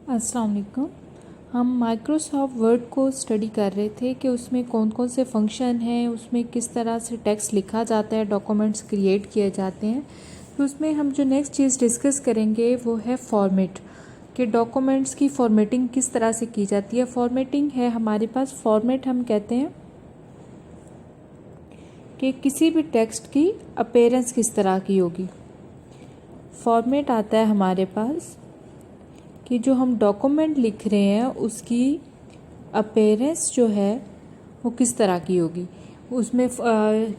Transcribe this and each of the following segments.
अस्सलाम वालेकुम। हम माइक्रोसॉफ्ट वर्ड को स्टडी कर रहे थे कि उसमें कौन कौन से फंक्शन हैं, उसमें किस तरह से टेक्स्ट लिखा जाता है, डॉक्यूमेंट्स क्रिएट किए जाते हैं। तो उसमें हम जो नेक्स्ट चीज़ डिस्कस करेंगे वो है फॉर्मेट, कि डॉक्यूमेंट्स की फॉर्मेटिंग किस तरह से की जाती है। फॉर्मेटिंग है हमारे पास, फॉर्मेट हम कहते हैं कि किसी भी टेक्स्ट की अपीयरेंस किस तरह की होगी। फॉर्मेट आता है हमारे पास कि जो हम डॉक्यूमेंट लिख रहे हैं उसकी अपीयरेंस जो है वो किस तरह की होगी, उसमें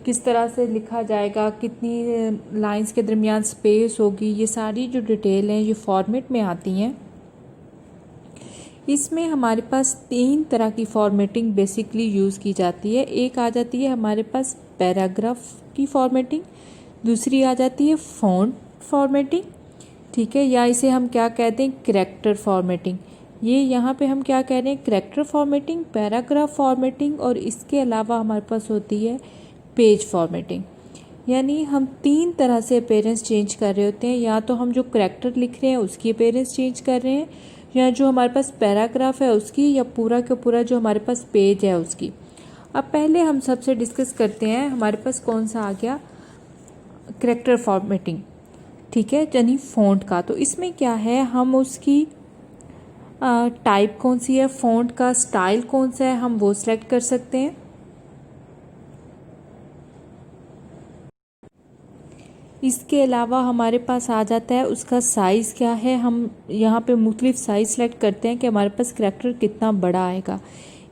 किस तरह से लिखा जाएगा, कितनी लाइंस के दरमियान स्पेस होगी, ये सारी जो डिटेल हैं ये फॉर्मेट में आती हैं। इसमें हमारे पास 3 तरह की फॉर्मेटिंग बेसिकली यूज़ की जाती है। एक आ जाती है हमारे पास पैराग्राफ की फॉर्मेटिंग, दूसरी आ जाती है फ़ॉन्ट फॉर्मेटिंग, ठीक है, या इसे हम क्या कहते हैं, करैक्टर फॉर्मेटिंग। ये यहाँ पे हम क्या कह रहे हैं, करैक्टर फॉर्मेटिंग, पैराग्राफ फॉर्मेटिंग, और इसके अलावा हमारे पास होती है पेज फॉर्मेटिंग। यानी हम 3 तरह से अपीयरेंस चेंज कर रहे होते हैं। या तो हम जो करैक्टर लिख रहे हैं उसकी अपीयरेंस चेंज कर रहे हैं, या जो हमारे पास पैराग्राफ है उसकी, या पूरा का पूरा जो हमारे पास पेज है उसकी। अब पहले हम सबसे डिस्कस करते हैं, हमारे पास कौन सा आ गया, करैक्टर फॉर्मेटिंग, ठीक है, यानी फ़ॉन्ट का। तो इसमें क्या है, हम उसकी टाइप कौन सी है, फ़ॉन्ट का स्टाइल कौन सा है, हम वो सिलेक्ट कर सकते हैं। इसके अलावा हमारे पास आ जाता है उसका साइज़ क्या है। हम यहाँ पे मुख्तलिफ साइज़ सेलेक्ट करते हैं कि हमारे पास करैक्टर कितना बड़ा आएगा।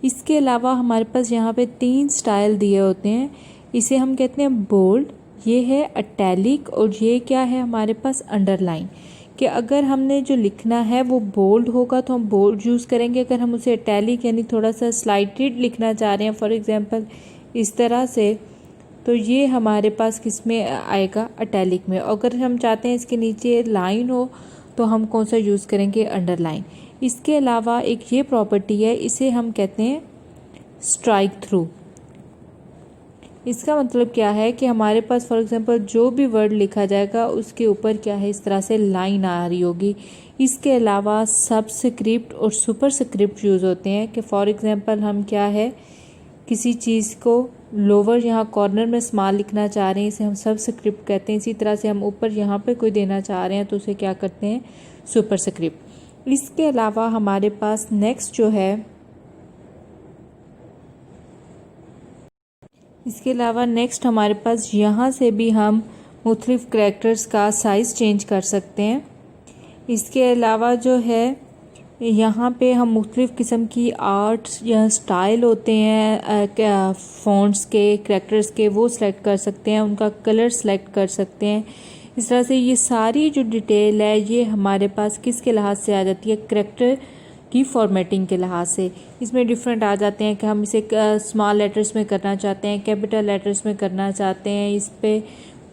इसके अलावा हमारे पास यहाँ पे 3 स्टाइल दिए होते हैं। इसे हम कहते हैं बोल्ड, ये है अटैलिक, और ये क्या है हमारे पास अंडरलाइन। कि अगर हमने जो लिखना है वो बोल्ड होगा तो हम बोल्ड यूज़ करेंगे। अगर हम उसे अटैलिक यानी थोड़ा सा स्लाइटेड लिखना चाह रहे हैं, फॉर एग्जांपल इस तरह से, तो ये हमारे पास किस में आएगा, अटैलिक में। अगर हम चाहते हैं इसके नीचे लाइन हो तो हम कौन सा यूज़ करेंगे, अंडरलाइन। इसके अलावा एक ये प्रॉपर्टी है, इसे हम कहते हैं स्ट्राइक थ्रू। इसका मतलब क्या है कि हमारे पास फॉर एग्जांपल जो भी वर्ड लिखा जाएगा उसके ऊपर क्या है, इस तरह से लाइन आ रही होगी। इसके अलावा सबस्क्रिप्ट और सुपरस्क्रिप्ट यूज़ होते हैं कि फॉर एग्जांपल हम क्या है, किसी चीज़ को लोअर यहाँ कॉर्नर में स्मॉल लिखना चाह रहे हैं, इसे हम सबस्क्रिप्ट कहते हैं। इसी तरह से हम ऊपर यहाँ पे कोई देना चाह रहे हैं तो उसे क्या करते हैं, सुपरस्क्रिप्ट। इसके अलावा हमारे पास नेक्स्ट जो है, इसके अलावा नेक्स्ट हमारे पास यहाँ से भी हम मुख्तलिफ करैक्टर्स का साइज़ चेंज कर सकते हैं। इसके अलावा जो है यहाँ पे हम मुख्तलिफ किस्म की आर्ट्स या स्टाइल होते हैं फ़ॉन्ट्स के, करैक्टर्स के, वो सिलेक्ट कर सकते हैं, उनका कलर सेलेक्ट कर सकते हैं। इस तरह से ये सारी जो डिटेल है ये हमारे पास किसके लिहाज से आ जाती है, करैक्टर की फॉर्मेटिंग के लिहाज से। इसमें डिफरेंट आ जाते हैं कि हम इसे स्मॉल लेटर्स में करना चाहते हैं, कैपिटल लेटर्स में करना चाहते हैं, इस पे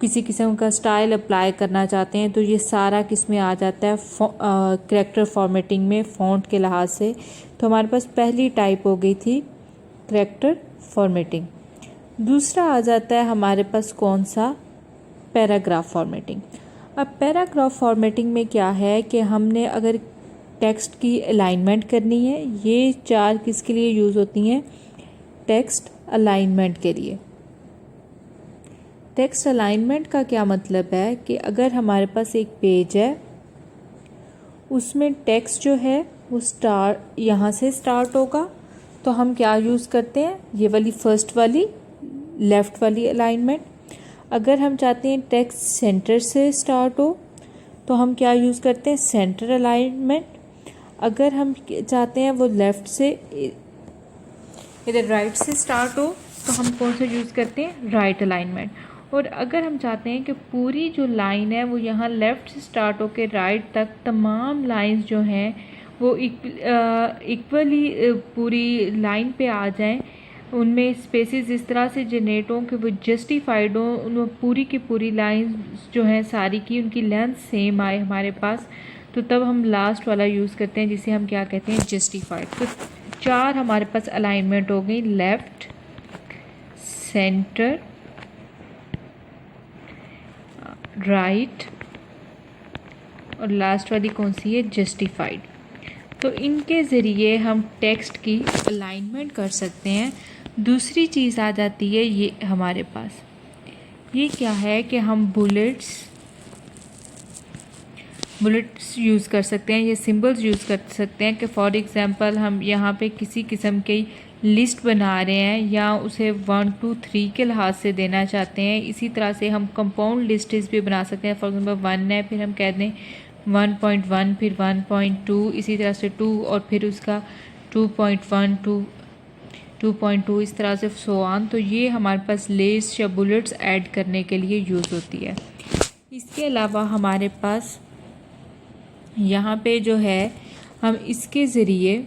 किसी किस्म का स्टाइल अप्लाई करना चाहते हैं, तो ये सारा किस में आ जाता है, करैक्टर फॉर्मेटिंग में, फ़ॉन्ट के लिहाज से। तो हमारे पास पहली टाइप हो गई थी करैक्टर फॉर्मेटिंग। दूसरा आ जाता है हमारे पास कौन सा, पैराग्राफ फॉर्मेटिंग। अब पैराग्राफ फॉर्मेटिंग में क्या है कि हमने अगर टेक्स्ट की अलाइनमेंट करनी है, ये 4 किसके लिए यूज़ होती हैं, टेक्स्ट अलाइनमेंट के लिए। टेक्स्ट अलाइनमेंट का क्या मतलब है कि अगर हमारे पास एक पेज है, उसमें टेक्स्ट जो है वो स्टार्ट यहाँ से स्टार्ट होगा, तो हम क्या यूज़ करते हैं, ये वाली फर्स्ट वाली लेफ़्ट वाली अलाइनमेंट। अगर हम चाहते हैं टेक्स्ट सेंटर से स्टार्ट हो तो हम क्या यूज़ करते हैं, सेंटर अलाइनमेंट। अगर हम चाहते हैं वो लेफ़्ट से इधर राइट से स्टार्ट हो तो हम कौन सा यूज़ करते हैं, राइट अलाइनमेंट। और अगर हम चाहते हैं कि पूरी जो लाइन है वो यहाँ लेफ़्ट से स्टार्ट होकर राइट तक तमाम लाइंस जो हैं वो इक्वली पूरी लाइन पे आ जाएं, उनमें स्पेसेस इस तरह से जनरेट हों कि वो जस्टिफाइड हों, उन पूरी की पूरी लाइंस जो हैं सारी की उनकी लेंथ सेम आए हमारे पास, तो तब हम लास्ट वाला यूज़ करते हैं जिसे हम क्या कहते हैं, जस्टिफाइड। तो 4 हमारे पास अलाइनमेंट हो गई, लेफ़्ट, सेंटर, राइट, और लास्ट वाली कौन सी है, जस्टिफाइड। तो इनके ज़रिए हम टेक्स्ट की अलाइनमेंट कर सकते हैं। दूसरी चीज़ आ जाती है ये हमारे पास, ये क्या है कि हम बुलेट्स यूज़ कर सकते हैं, ये सिंबल्स यूज़ कर सकते हैं कि फॉर एग्ज़ाम्पल हम यहाँ पे किसी किस्म की लिस्ट बना रहे हैं या उसे 1 2 3 के लिहाज से देना चाहते हैं। इसी तरह से हम कंपाउंड लिस्ट्स भी बना सकते हैं। फॉर एग्ज़ाम्पल 1 है, फिर हम कह दें 1.1, फिर 1.2, इसी तरह से 2 और फिर उसका 2.1 2.2, इस तरह से सो ऑन। तो ये हमारे पास लिस्ट या बुलेट्स ऐड करने के लिए यूज़ होती है। इसके अलावा हमारे पास यहाँ पे जो है हम इसके ज़रिए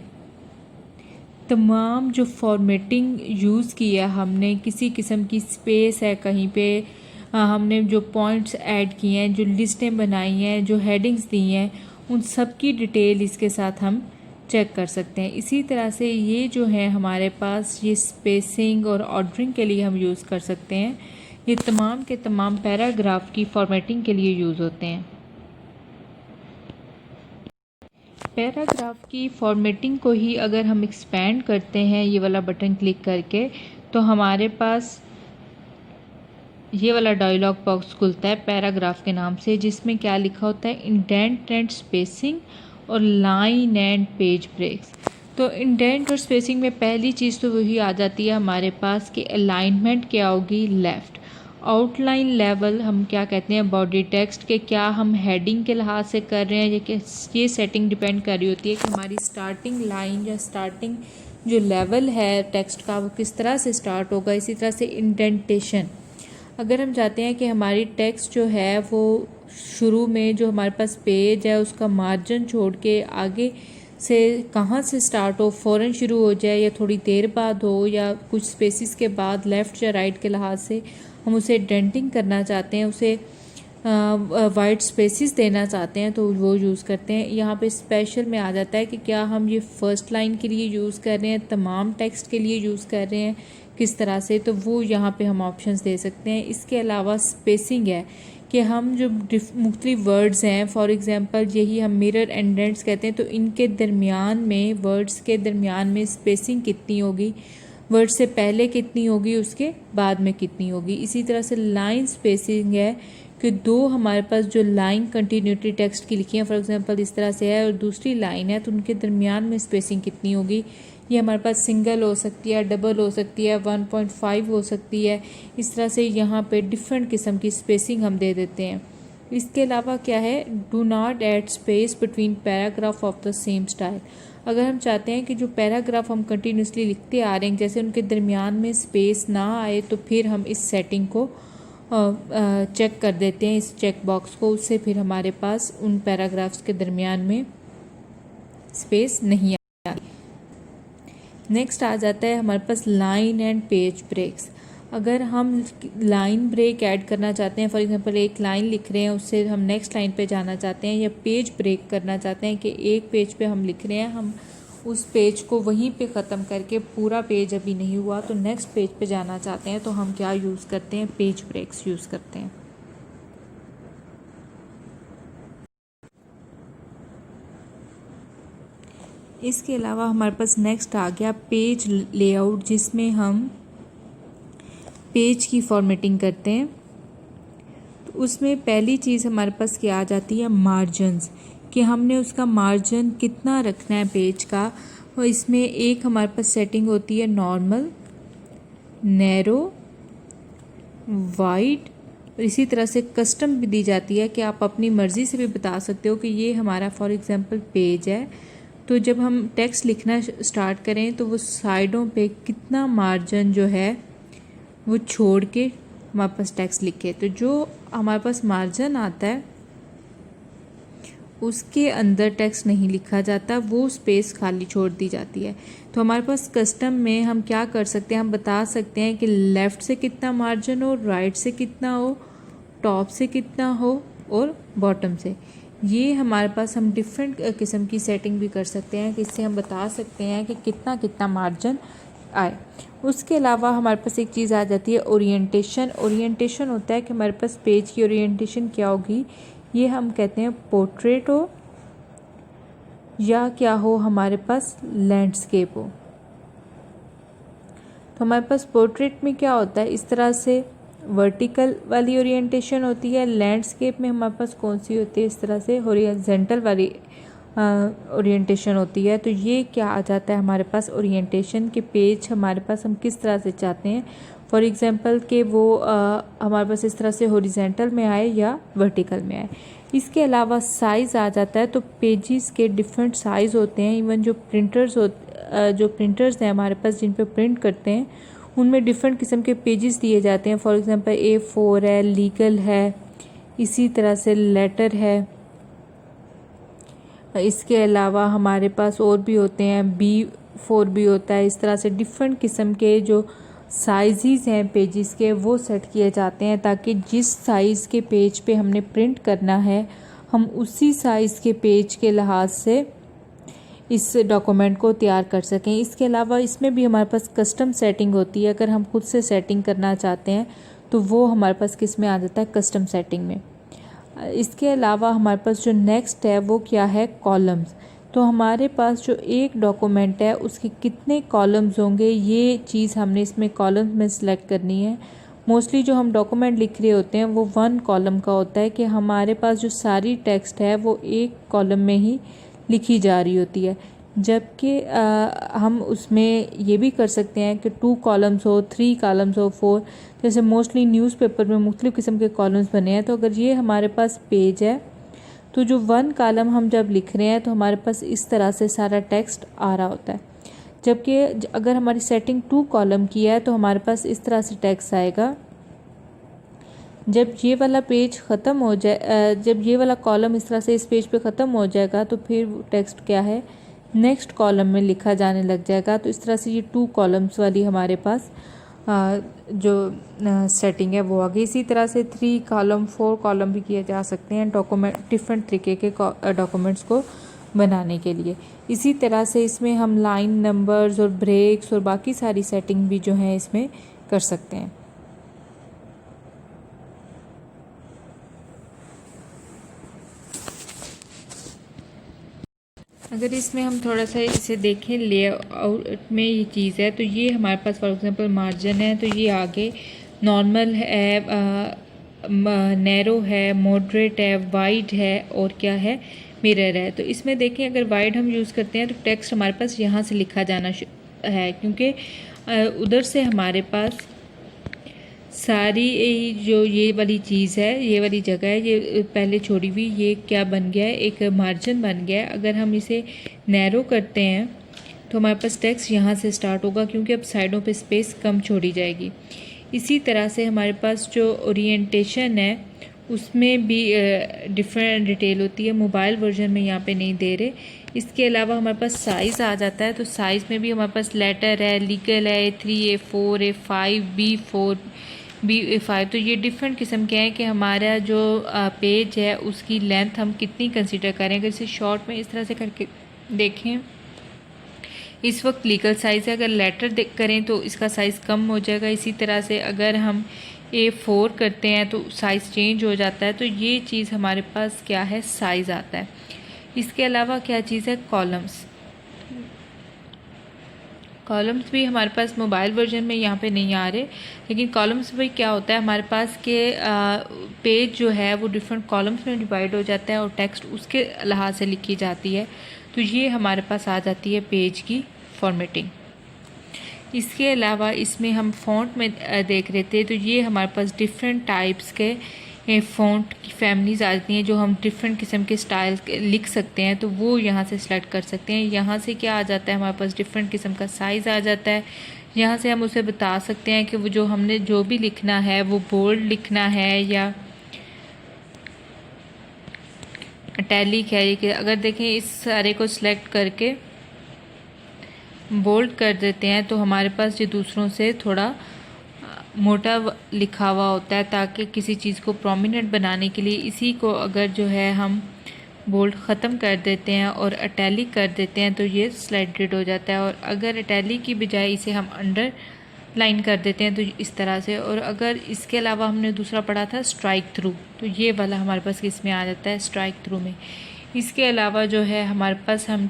तमाम जो फॉर्मेटिंग यूज़ की है हमने, किसी किस्म की स्पेस है कहीं पे, हमने जो पॉइंट्स ऐड किए हैं, जो लिस्टें बनाई हैं, जो हेडिंग्स दी हैं, उन सब की डिटेल इसके साथ हम चेक कर सकते हैं। इसी तरह से ये जो है हमारे पास ये स्पेसिंग और ऑर्डरिंग के लिए हम यूज़ कर सकते हैं। ये तमाम के तमाम पैराग्राफ की फॉर्मेटिंग के लिए यूज़ होते हैं। पैराग्राफ की फॉर्मेटिंग को ही अगर हम एक्सपेंड करते हैं ये वाला बटन क्लिक करके, तो हमारे पास ये वाला डायलॉग बॉक्स खुलता है पैराग्राफ के नाम से, जिसमें क्या लिखा होता है, इंडेंट एंड स्पेसिंग और लाइन एंड पेज ब्रेक्स। तो इंडेंट और स्पेसिंग में पहली चीज़ तो वही आ जाती है हमारे पास कि अलाइनमेंट क्या होगी, लेफ़्ट। आउटलाइन लेवल हम क्या कहते हैं, बॉडी टेक्स्ट के क्या हम हेडिंग के लिहाज से कर रहे हैं, ये सेटिंग डिपेंड कर रही होती है कि हमारी स्टार्टिंग लाइन या स्टार्टिंग जो लेवल है टेक्स्ट का वो किस तरह से स्टार्ट होगा। इसी तरह से इंडेंटेशन, अगर हम चाहते हैं कि हमारी टेक्स्ट जो है वो शुरू में जो हमारे पास पेज है उसका मार्जिन छोड़ के आगे से कहाँ से स्टार्ट हो, फ़ौरन शुरू हो जाए या थोड़ी देर बाद हो या कुछ स्पेसिस के बाद लेफ़्ट या राइट के लिहाज से हम उसे डेंटिंग करना चाहते हैं, उसे वाइट स्पेसिस देना चाहते हैं, तो वो यूज़ करते हैं। यहाँ पे स्पेशल में आ जाता है कि क्या हम ये फर्स्ट लाइन के लिए यूज़ कर रहे हैं, तमाम टेक्स्ट के लिए यूज़ कर रहे हैं, किस तरह से, तो वो यहाँ पे हम ऑप्शंस दे सकते हैं। इसके अलावा स्पेसिंग है कि हम जो मुख्तलिफ वर्ड्स हैं, फॉर एग्ज़ाम्पल यही हम मिरर एंडेंट्स कहते हैं, तो इनके दरमियान में, वर्ड्स के दरमियान में स्पेसिंग कितनी होगी, वर्ड से पहले कितनी होगी, उसके बाद में कितनी होगी। इसी तरह से लाइन स्पेसिंग है कि दो हमारे पास जो लाइन कंटिन्यूटी टेक्स्ट की लिखी है, फॉर एग्जांपल इस तरह से है और दूसरी लाइन है, तो उनके दरमियान में स्पेसिंग कितनी होगी। ये हमारे पास सिंगल हो सकती है, डबल हो सकती है, 1.5 हो सकती है। इस तरह से यहाँ पे डिफरेंट किस्म की स्पेसिंग हम दे देते हैं। इसके अलावा क्या है, do not add space between paragraph of the same style. अगर हम चाहते हैं कि जो पैराग्राफ हम कंटिन्यूसली लिखते आ रहे हैं जैसे उनके दरमियान में स्पेस ना आए, तो फिर हम इस सेटिंग को चेक कर देते हैं, इस चेक बॉक्स को, उससे फिर हमारे पास उन पैराग्राफ्स के दरमियान में स्पेस नहीं आती। नेक्स्ट आ जाता है हमारे पास लाइन एंड पेज ब्रेक्स। अगर हम लाइन ब्रेक ऐड करना चाहते हैं, फॉर एग्जांपल एक लाइन लिख रहे हैं, उससे हम नेक्स्ट लाइन पे जाना चाहते हैं, या पेज ब्रेक करना चाहते हैं कि एक पेज पे हम लिख रहे हैं, हम उस पेज को वहीं पे ख़त्म करके पूरा पेज अभी नहीं हुआ तो नेक्स्ट पेज पे जाना चाहते हैं, तो हम क्या यूज़ करते हैं, पेज ब्रेक्स यूज़ करते हैं। इसके अलावा हमारे पास नेक्स्ट आ गया पेज लेआउट, जिसमें हम पेज की फॉर्मेटिंग करते हैं। तो उसमें पहली चीज़ हमारे पास क्या आ जाती है, मार्जिनस, कि हमने उसका मार्जिन कितना रखना है पेज का। और इसमें एक हमारे पास सेटिंग होती है नॉर्मल, नैरो, वाइड, और इसी तरह से कस्टम भी दी जाती है कि आप अपनी मर्ज़ी से भी बता सकते हो कि ये हमारा फॉर एग्जांपल पेज है, तो जब हम टेक्स्ट लिखना स्टार्ट करें तो वो साइडों पे कितना मार्जिन जो है वो छोड़ के हमारे पास टेक्स्ट लिखे। तो जो हमारे पास मार्जिन आता है उसके अंदर टेक्स्ट नहीं लिखा जाता, वो स्पेस खाली छोड़ दी जाती है। तो हमारे पास कस्टम में हम क्या कर सकते हैं, हम बता सकते हैं कि लेफ़्ट से कितना मार्जिन हो, राइट से कितना हो, टॉप से कितना हो और बॉटम से। ये हमारे पास हम डिफरेंट किस्म की सेटिंग भी कर सकते हैं कि इससे हम बता सकते हैं कि कितना कितना मार्जिन आए। उसके अलावा हमारे पास एक चीज़ आ जाती है ओरिएंटेशन। ओरिएंटेशन होता है कि हमारे पास पेज की ओरिएंटेशन क्या होगी, ये हम कहते हैं पोर्ट्रेट हो या क्या हो हमारे पास लैंडस्केप हो। तो हमारे पास पोर्ट्रेट में क्या होता है, इस तरह से वर्टिकल वाली ओरिएंटेशन होती है। लैंडस्केप में हमारे पास कौन सी होती है, इस तरह से हॉरिजॉन्टल वाली ओरिएंटेशन होती है। तो ये क्या आ जाता है हमारे पास, ओरिएंटेशन के पेज हमारे पास हम किस तरह से चाहते हैं। फॉर एग्जांपल कि वो हमारे पास इस तरह से हॉरिजॉन्टल में आए या वर्टिकल में आए। इसके अलावा साइज़ आ जाता है। तो पेजेस के डिफरेंट साइज़ होते हैं। इवन जो प्रिंटर्स हैं हमारे पास जिन पे प्रिंट करते हैं, उनमें डिफरेंट किस्म के पेजेस दिए जाते हैं। फॉर एग्जांपल A4 है, लीगल है, इसी तरह से लेटर है। इसके अलावा हमारे पास और भी होते हैं, B4 भी होता है। इस तरह से डिफरेंट किस्म के जो साइज़ हैं पेजेस के वो सेट किए जाते हैं, ताकि जिस साइज़ के पेज पे हमने प्रिंट करना है हम उसी साइज़ के पेज के लिहाज से इस डॉक्यूमेंट को तैयार कर सकें। इसके अलावा इसमें भी हमारे पास कस्टम सेटिंग होती है। अगर हम खुद से सेटिंग करना चाहते हैं तो वो हमारे पास किस में आ जाता है, कस्टम सेटिंग में। इसके अलावा हमारे पास जो नेक्स्ट है वो क्या है, कॉलम्स। तो हमारे पास जो एक डॉक्यूमेंट है उसके कितने कॉलम्स होंगे, ये चीज़ हमने इसमें कॉलम्स में सिलेक्ट करनी है। मोस्टली जो हम डॉक्यूमेंट लिख रहे होते हैं वो 1 कॉलम का होता है, कि हमारे पास जो सारी टेक्स्ट है वो एक कॉलम में ही लिखी जा रही होती है। जबकि हम उसमें ये भी कर सकते हैं कि 2 कॉलम्स हो, 3 कॉलम्स हो, 4। जैसे मोस्टली न्यूज़पेपर में मुख्तलिफ़ किस्म के कॉलम्स बने हैं। तो अगर ये हमारे पास पेज है तो जो 1 कॉलम हम जब लिख रहे हैं तो हमारे पास इस तरह से सारा टेक्स्ट आ रहा होता है। जबकि अगर हमारी सेटिंग 2 कॉलम की है तो हमारे पास इस तरह से टेक्स्ट आएगा। जब ये वाला पेज ख़त्म हो जाए, जब ये वाला कॉलम इस तरह से इस पेज पे ख़त्म हो जाएगा तो फिर टेक्स्ट क्या है, नेक्स्ट कॉलम में लिखा जाने लग जाएगा। तो इस तरह से ये 2 कॉलम्स वाली हमारे पास जो सेटिंग है वो आ गई। इसी तरह से 3 कॉलम 4 कॉलम भी किए जा सकते हैं डॉक्यूमेंट, डिफरेंट तरीके के डॉक्यूमेंट्स को बनाने के लिए। इसी तरह से इसमें हम लाइन नंबर्स और ब्रेक्स और बाकी सारी सेटिंग भी जो है इसमें कर सकते हैं। अगर इसमें हम थोड़ा सा इसे देखें, लेआउट में ये चीज़ है। तो ये हमारे पास फॉर एग्जांपल मार्जिन है, तो ये आगे नॉर्मल है, नैरो है, मॉडरेट है, वाइड है और क्या है, मिरर है। तो इसमें देखें अगर वाइड हम यूज़ करते हैं तो टेक्स्ट हमारे पास यहाँ से लिखा जाना है, क्योंकि उधर से हमारे पास सारी जो ये वाली चीज़ है, ये वाली जगह है, ये पहले छोड़ी हुई, ये क्या बन गया है, एक मार्जिन बन गया है। अगर हम इसे नैरो करते हैं तो हमारे पास टेक्स्ट यहाँ से स्टार्ट होगा, क्योंकि अब साइडों पे स्पेस कम छोड़ी जाएगी। इसी तरह से हमारे पास जो ओरिएंटेशन है उसमें भी डिफरेंट डिटेल होती है। मोबाइल वर्जन में यहाँ पे नहीं दे रहे। इसके अलावा हमारे पास साइज़ आ जाता है। तो साइज़ में भी हमारे पास लेटर है, लीगल है, A3, A4, A5, B4, B5। तो ये डिफरेंट किस्म के हैं कि हमारा जो पेज है उसकी लेंथ हम कितनी कंसीडर करें। अगर इसे शॉर्ट में इस तरह से करके देखें, इस वक्त लीगल साइज़ है, अगर लेटर करें तो इसका साइज़ कम हो जाएगा। इसी तरह से अगर हम A4 करते हैं तो साइज़ चेंज हो जाता है। तो ये चीज़ हमारे पास क्या है, साइज़ आता है। इसके अलावा क्या चीज़ है, कॉलम्स। कॉलम्स भी हमारे पास मोबाइल वर्जन में यहाँ पे नहीं आ रहे, लेकिन कॉलम्स भी क्या होता है हमारे पास के पेज जो है वो डिफरेंट कॉलम्स में डिवाइड हो जाता है और टेक्स्ट उसके लिहाज से लिखी जाती है। तो ये हमारे पास आ जाती है पेज की फॉर्मेटिंग। इसके अलावा इसमें हम फ़ॉन्ट में देख रहे थे, तो ये हमारे पास डिफरेंट टाइप्स के फ़ॉन्ट की फैमिलीज़ आती हैं जो हम डिफरेंट किस्म के स्टाइल लिख सकते हैं। तो वो यहाँ से सिलेक्ट कर सकते हैं। यहाँ से क्या आ जाता है, हमारे पास डिफरेंट किस्म का साइज़ आ जाता है। यहाँ से हम उसे बता सकते हैं कि वो जो हमने जो भी लिखना है वो बोल्ड लिखना है या इटैलिक है। कि अगर देखें इस सारे को सिलेक्ट करके बोल्ड कर देते हैं तो हमारे पास ये दूसरों से थोड़ा मोटा लिखा हुआ होता है, ताकि किसी चीज़ को प्रोमिनेंट बनाने के लिए इसी को अगर जो है हम बोल्ड ख़त्म कर देते हैं और इटैलिक कर देते हैं तो ये स्लाइडेड हो जाता है। और अगर इटैलिक की बजाय इसे हम अंडर लाइन कर देते हैं तो इस तरह से। और अगर इसके अलावा हमने दूसरा पढ़ा था स्ट्राइक थ्रू, तो ये वाला हमारे पास किस में आ जाता है, स्ट्राइक थ्रू में। इसके अलावा जो है हमारे पास हम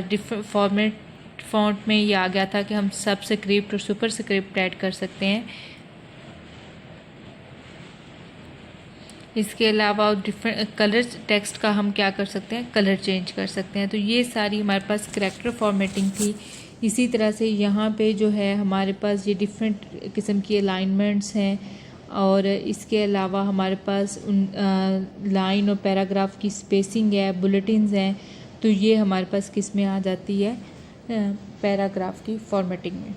डिफरेंट फॉन्ट में ये आ गया था कि हम सब स्क्रिप्ट और सुपर स्क्रिप्ट ऐड कर सकते हैं। इसके अलावा डिफरेंट कलर टेक्स्ट का हम क्या कर सकते हैं, कलर चेंज कर सकते हैं। तो ये सारी हमारे पास करैक्टर फॉर्मेटिंग थी। इसी तरह से यहाँ पे जो है हमारे पास ये डिफरेंट किस्म की अलाइनमेंट्स हैं और इसके अलावा हमारे पास लाइन और पैराग्राफ की स्पेसिंग है, बुलेटिन्स हैं। तो ये हमारे पास किस में आ जाती है, पैराग्राफ की फॉर्मेटिंग में।